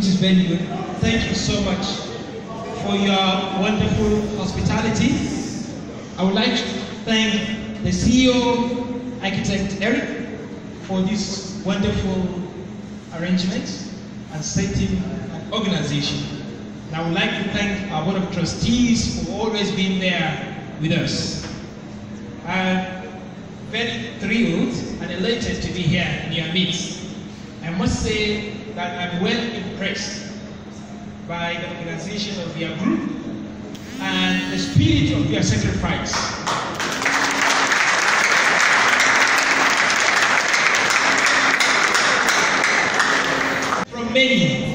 which is very good. Thank you so much for your wonderful hospitality. I would like to thank the CEO, Architect Eric, for this wonderful arrangement and setting an organization. And I would like to thank our Board of Trustees for always being there with us. I'm very thrilled and elated to be here in your midst. I must say that I'm well impressed by the organization of your group and the spirit of your sacrifice. From many.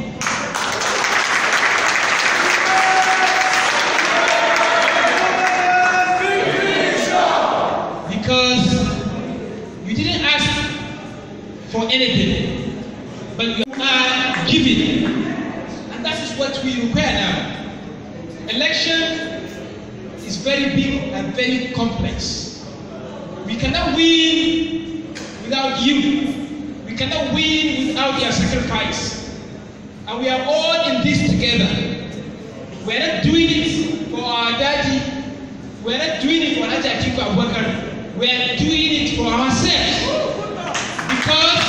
Because you didn't ask for anything, but you are giving. And that is what we require now. Election is very big and very complex. We cannot win without you. We cannot win without your sacrifice. And we are all in this together. We are not doing it for our daddy. We are not doing it for Atiku Abubakar. We are doing it for ourselves. Because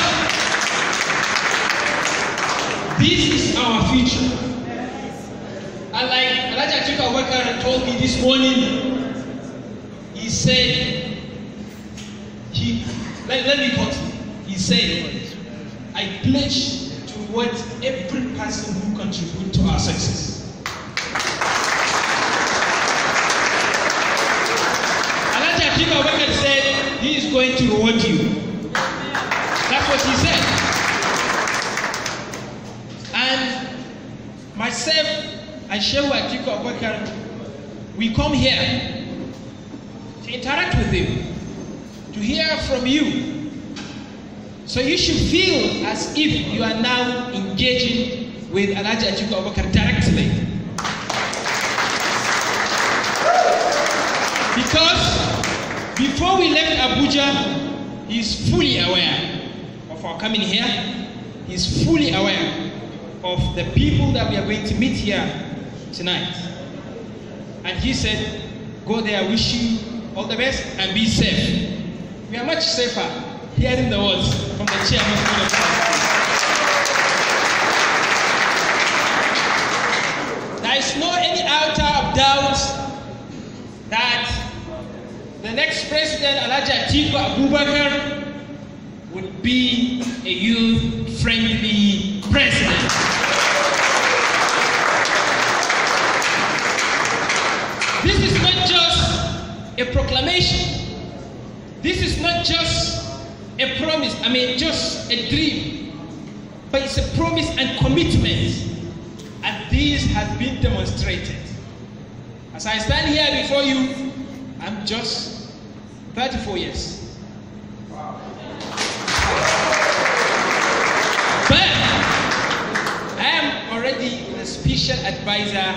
this is our future. And like Atiku Abubakar told me this morning, he said, let me continue. He said, I pledge towards every person who contributes to our success. Atiku Abubakar said he is going to reward you. That's what he said. And myself and Shehu Atiku Abubakar, we come here to interact with you, to hear from you. So you should feel as if you are now engaging with Alhaji Atiku Abubakar directly. Because before we left Abuja, he is fully aware of our coming here. He is fully aware of the people that we are going to meet here tonight. And he said, go there, wish you all the best and be safe. We are much safer hearing the words from the chairman of the council. There is no any iota of doubt that the next president, Alhaji Atiku Abubakar, would be a youth-friendly president. This is not just a proclamation. This is not just a promise, just a dream. But it's a promise and commitment. And this has been demonstrated. As I stand here before you, I'm just 34 years. Wow. But I am already a special advisor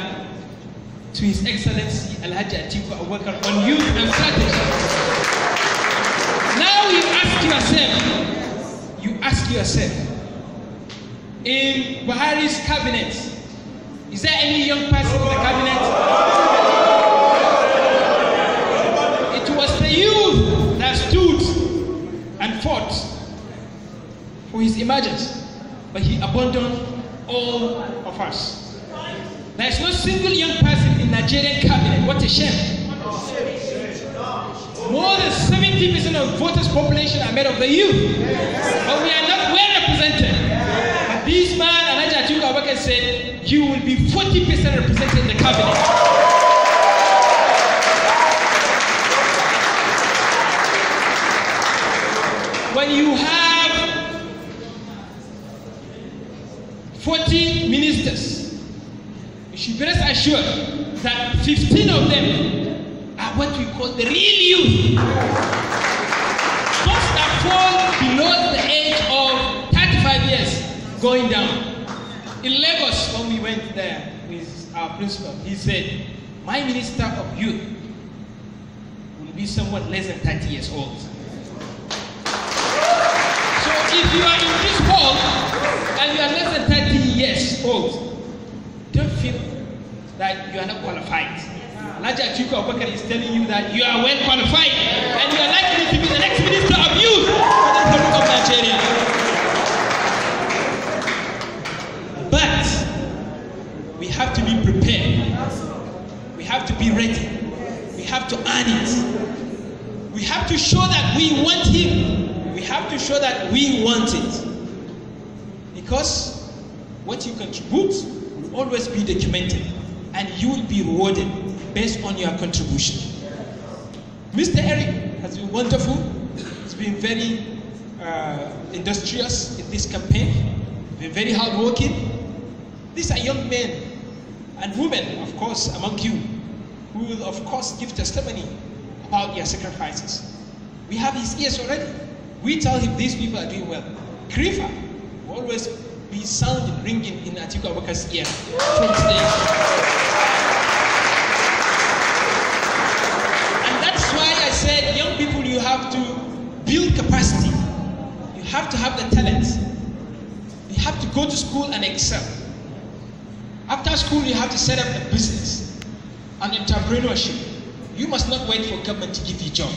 to His Excellency Alhaji Atiku Abubakar on youth and strategy. Now you ask yourself, in Buhari's cabinet, is there any young person in the cabinet? It was the youth that stood and fought for his emergence, but he abandoned all of us. There is no single young person in Nigerian cabinet. What a shame. More than 70% of voters' population are made of the youth, but we are not well represented. But this man, Alhaji Atiku Abubakar, said, you will be 40% represented in the cabinet. When you have 40 ministers, you should be rest assured that 15 of them are what we call the real youth. Those that fall below the age of 35 years going down. In Lagos, when we went there with our principal, he said, my minister of youth will be someone less than 30 years old. So if you are in this hall and you are less than 30 years old, don't feel that you are not qualified. Alhaji Atiku Abubakar is telling you that you are well qualified and you are likely to be the next Minister of Youth for the Republic of Nigeria. But we have to be prepared. We have to be ready. We have to earn it. We have to show that we want him. We have to show that we want it. Because what you contribute will always be documented and you will be rewarded based on your contribution. Mr. Eric has been wonderful. He's been very industrious in this campaign, been very hardworking. These are young men and women, of course, among you, who will, of course, give testimony about their sacrifices. We have his ears already. We tell him these people are doing well. CRYFAA will always be sounding, ringing in Atiku Abubakar's ear from today. And that's why I said, young people, you have to build capacity. You have to have the talent. You have to go to school and excel. After school, you have to set up a business, an entrepreneurship. You must not wait for government to give you a job.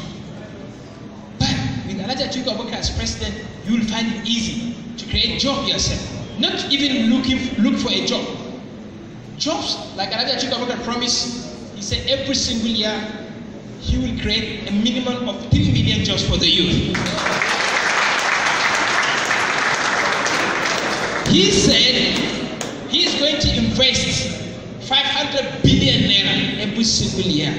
But with Alhaji Atiku Abubakar as president, you will find it easy to create a job yourself. Not even look for a job. Jobs, like Alhaji Atiku Abubakar promised, he said every single year, he will create a minimum of 3 million jobs for the youth. He said he is going to invest 500 billion naira every single year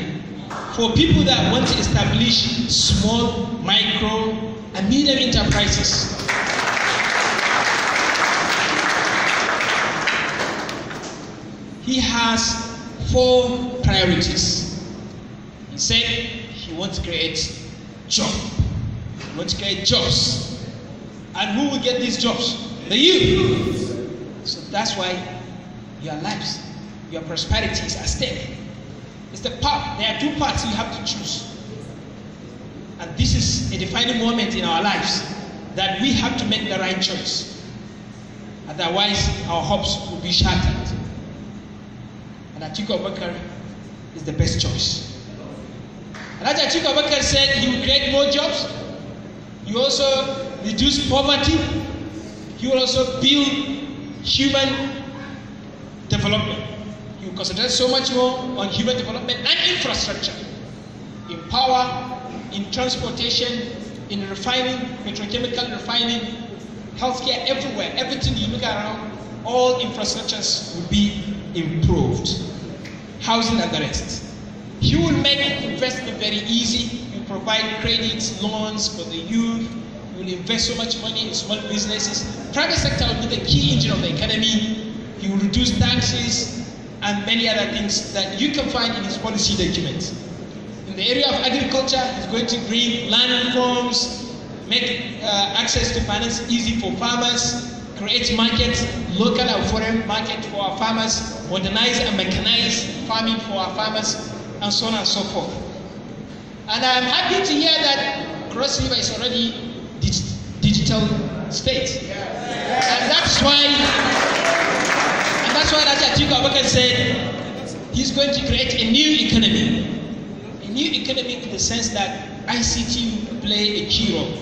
for people that want to establish small, micro, and medium enterprises. He has 4 priorities. He said he wants to create jobs. He wants to create jobs. And who will get these jobs? The youth. So that's why your lives, your prosperity is at stake. It's the path. There are 2 paths you have to choose. And this is a defining moment in our lives that we have to make the right choice. Otherwise, our hopes will be shattered. And Atiku Abubakar is the best choice. And as Atiku Abubakar said, he will create more jobs. He also reduce poverty. He will also build human development. He will concentrate so much more on human development and infrastructure, in power, in transportation, in refining, petrochemical refining, healthcare, everywhere. Everything you look around, all infrastructures will be improved. Housing and the rest. He will make investment very easy. He will provide credits, loans for the youth. He will invest so much money in small businesses. Private sector will be the key engine of the economy. He will reduce taxes and many other things that you can find in his policy documents. In the area of agriculture, he's going to bring land reforms, make access to finance easy for farmers, create markets, local and foreign market for our farmers, modernize and mechanize farming for our farmers, and so on and so forth. And I'm happy to hear that Cross River is already digital state. And that's why Alhaji Atiku Abubakar said he's going to create a new economy. A new economy in the sense that ICT will play a key role.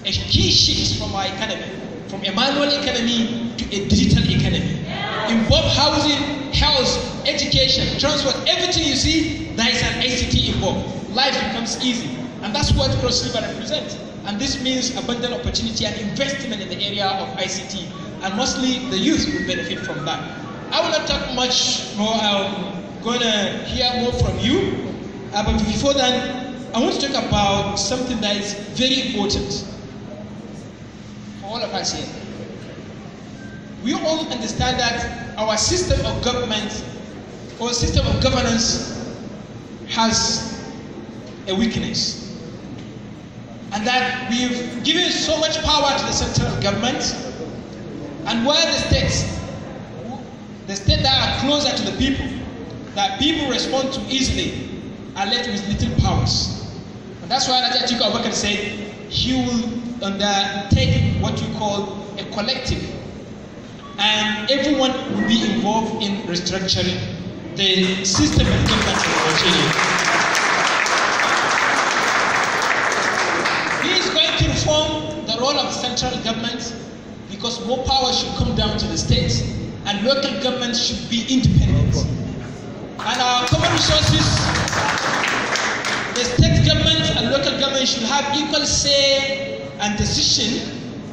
A key shift from our economy, from a manual economy to a digital economy. In both housing, health, education, transport, everything you see, there is an ICT involved. Life becomes easy. And that's what Cross River represents. And this means abundant opportunity and investment in the area of ICT. And mostly the youth will benefit from that. I will not talk much more. I'm going to hear more from you. But before that, I want to talk about something that is very important for all of us here. We all understand that our system of government or system of governance has a weakness. And that we've given so much power to the central government, and where the states that are closer to the people, that people respond to easily, are left with little powers. And that's why Alhaji Atiku Abubakar said he will undertake what we call a collective and everyone will be involved in restructuring the system of government in Nigeria. He is going to reform the role of central government because more power should come down to the states and local government should be independent. And our common resources, the state government and local government should have equal say and decision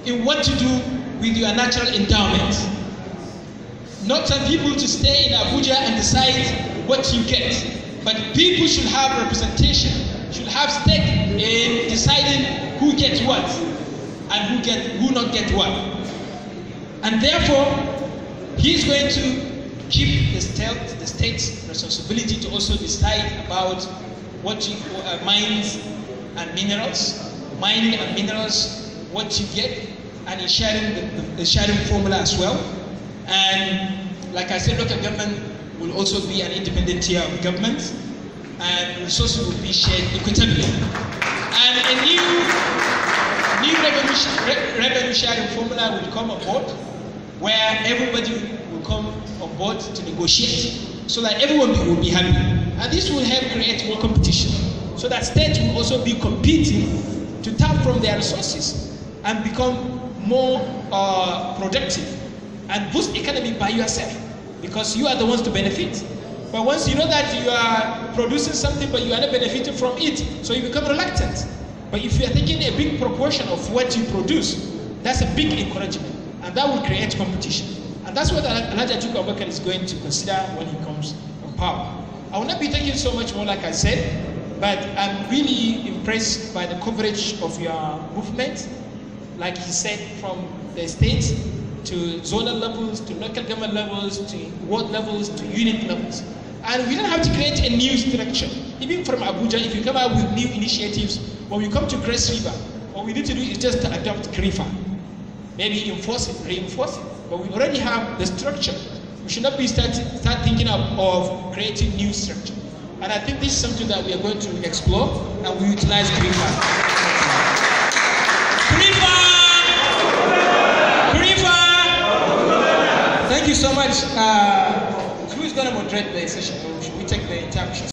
in what to do with your natural endowment. Not some people to stay in Abuja and decide what you get, but people should have representation, should have stake in deciding who gets what and who not get what. And therefore, he is going to keep the state's responsibility to also decide about what you mines and minerals, mining and minerals, what you get, and in sharing the sharing formula as well. And like I said, local government will also be an independent tier of government, and resources will be shared equitably. And a new revenue sharing formula will come on board, where everybody will come on board to negotiate, so that everyone will be happy. And this will help create more competition, so that states will also be competing to tap from their resources and become more productive and boost economy by yourself, because you are the ones to benefit. But once you know that you are producing something but you are not benefiting from it, so you become reluctant. But if you are taking a big proportion of what you produce, that's a big encouragement, and that will create competition. And that's what Alhaji Atiku Abubakar is going to consider when he comes on power. I will not be taking so much more, like I said, but I'm really impressed by the coverage of your movement. Like he said, from the states to zonal levels, to local government levels, to ward levels, to unit levels. And we don't have to create a new structure. Even from Abuja, if you come out with new initiatives, when we come to CRYFAA, what we need to do is just to adopt CRYFAA. Maybe enforce it, reinforce it. But we already have the structure. We should not be start thinking of creating new structure. And I think this is something that we are going to explore, and we utilize CRYFAA. Thank you so much. Who is going to moderate the session? Should we take the interpretation?